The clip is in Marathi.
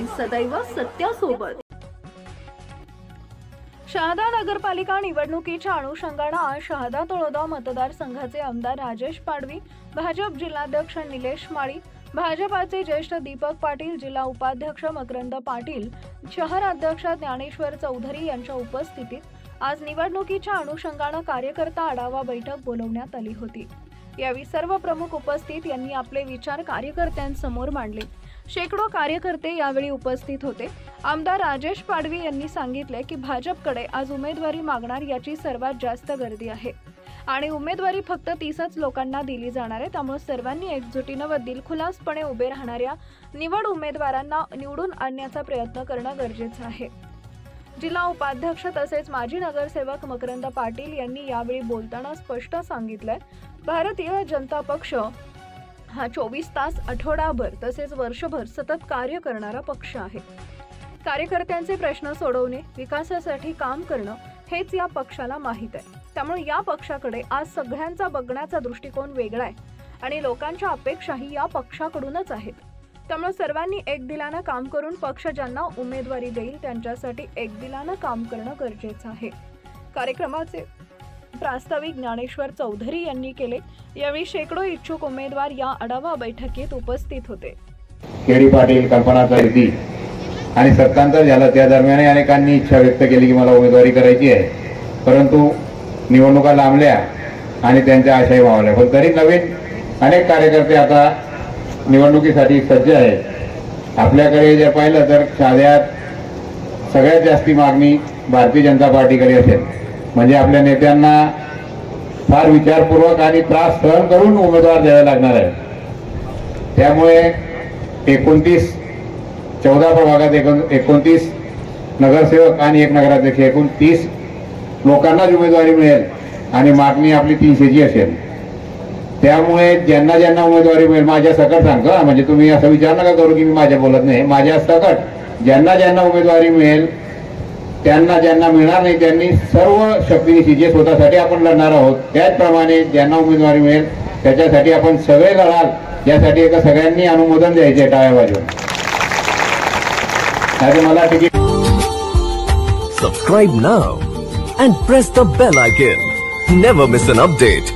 सदैव सत्यासोबत। शहादा नगरपालिका निवडणुकीच्या अनुषंगाने आज शहादा तळोदा मतदारसंघाचे आमदार राजेश पाडवी, भाजप जिल्हाध्यक्ष निलेश माळी, भाजपाचे ज्येष्ठ दीपक पाटील, जिल्हा उपाध्यक्ष मकरंद पाटील, शहर अध्यक्ष ज्ञानेश्वर चौधरी यांच्या उपस्थितीत आज निवडणुकीच्या अनुषंगाने कार्यकर्ता आढावा बैठक बोलवण्यात आली होती। यावेळी सर्व प्रमुख उपस्थित यांनी आपले विचार कार्यकर्त्यांसमोर मांडले। शेकडो कार्यकर्ते यावेळी उपस्थित होते। आमदार राजेश पाडवी यांनी सांगितले की भाजपकडे आज उमेदवारी मागणार याची सर्वात जास्त गर्दी आहे आणि उमेदवारी फक्त 30च लोकांना दिली जाणार आहे। त्यामुळे सर्वांनी एकजुटीने व दिलखुलासपणे उभे राहणाऱ्या निवड उमेदवारांना निवडून आणण्याचा प्रयत्न करणं गरजेचं आहे। जिल्हा उपाध्यक्ष तसेच माजी नगरसेवक मकरंद पाटील यांनी यावेळी बोलताना स्पष्ट सांगितले, भारतीय जनता पक्ष हा 24 तास आठवडाभर तसेच वर्षभर सतत कार्य करणारा पक्ष आहे। कार्यकर्त्यांचे प्रश्न सोडवणे, विकासासाठी काम करणं हेच या पक्षाला माहीत आहे। त्यामुळे या पक्षाकडे आज सगळ्यांचा बघण्याचा दृष्टिकोन वेगळा आहे आणि लोकांच्या अपेक्षाही या पक्षाकडूनच आहेत। त्यामुळे सर्वांनी एकदिलाने काम करून पक्ष ज्यांना उमेदवारी देईल त्यांच्यासाठी एकदिलाने काम करणं गरजेचं आहे। कार्यक्रमाचे प्रास्ताविक ज्ञानेश्वर चौधरी यांनी केले। यावेळी शेकडो इच्छुक उमेदवार या आढावा बैठकीत उपस्थित होते। केडी पाटील, कल्पना चौधरी आणि सत्तांतर झालं त्या दरम्यान अनेकांनी इच्छा व्यक्त केली की मला उमेदवारी करायची आहे, परंतु निवडणुका लांबल्या आणि त्यांच्या आशाही मावल्या। पण तरी नवीन अनेक कार्यकर्ते आता निवडणुकीसाठी सज्ज आहेत। आपल्याकडे जर पाहिलं तर शहाद्यात सगळ्यात जास्ती मागणी भारतीय जनता पार्टीकडे असेल, म्हणजे आपल्या नेत्यांना फार विचारपूर्वक आणि त्रास सहन करून उमेदवार द्यावे लागणार आहे। त्यामुळे 14 प्रभागात 29 नगरसेवक आणि 1 नगराध्यक्ष एकूण 30 लोकांनाच उमेदवारी मिळेल आणि मागणी आपली 300ची असेल। त्यामुळे ज्यांना ज्यांना उमेदवारी मिळेल, माझ्या सकट सांगतो, म्हणजे तुम्ही असं विचार नका करू की मी माझ्या बोलत नाही, माझ्या सकट ज्यांना ज्यांना उमेदवारी मिळेल त्यांना ज्यांना मिळणार नाही त्यांनी सर्व शक्तीनिशी जे स्वतःसाठी आपण लढणार आहोत त्याचप्रमाणे ज्यांना उमेदवारी मिळेल त्याच्यासाठी आपण सगळे लढाल, यासाठी एका सगळ्यांनी अनुमोदन द्यायचे टाळ्या वाजवून। मला ticket Subscribe now and press the bell icon. Never miss an update.